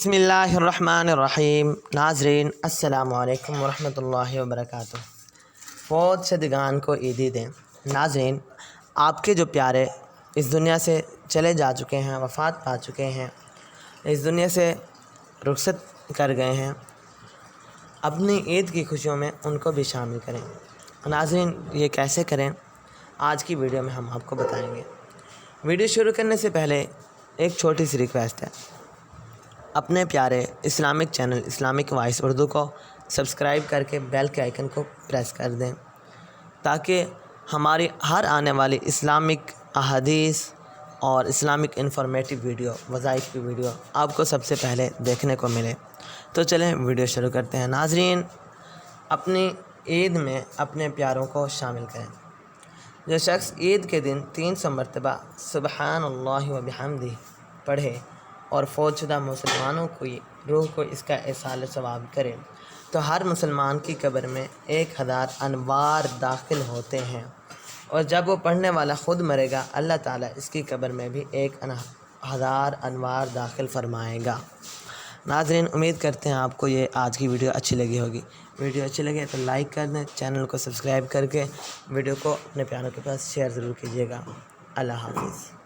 बसमिल्लाहिर्रहमानिर्रहीम। नाज़रीन अस्सलामु अलैकुम वरहमतुल्लाहि वबरकातुह। फौत शदगान को ईदी दें। नाज़रीन, आपके जो प्यारे इस दुनिया से चले जा चुके हैं, वफ़ात पा चुके हैं, इस दुनिया से रुखसत कर गए हैं, अपनी ईद की खुशियों में उनको भी शामिल करें। नाज़रीन, ये कैसे करें आज की वीडियो में हम आपको बताएंगे। वीडियो शुरू करने से पहले एक छोटी सी रिक्वेस्ट है, अपने प्यारे Islamic channel Islamic voice Urdu को सब्सक्राइब करके बेल के आइकन को प्रेस कर दें, ताकि हमारी हर आने वाली इस्लामिक अहादीस और इस्लामिक इन्फॉर्मेटिव वीडियो, वज़ाइफ की वीडियो आपको सबसे पहले देखने को मिले। तो चलें वीडियो शुरू करते हैं। नाज़रीन, अपनी ईद में अपने प्यारों को शामिल करें। जो शख्स ईद के दिन 300 मरतबा सुबहानल्लाहि व बिहम्दिही पढ़े और फौतशुदा मुसलमानों की रूह को इसका इसाल सवाब करे, तो हर मुसलमान की कब्र में 1000 अनवार दाखिल होते हैं, और जब वो पढ़ने वाला ख़ुद मरेगा, अल्लाह ताला इसकी कब्र में भी 1000 अनवार दाखिल फरमाएगा। नाज़रीन, उम्मीद करते हैं आपको ये आज की वीडियो अच्छी लगी होगी। वीडियो अच्छी लगे तो लाइक कर दें, चैनल को सब्सक्राइब करके वीडियो को अपने प्यारों के पास शेयर ज़रूर कीजिएगा। अल्लाह हाफ़िज़।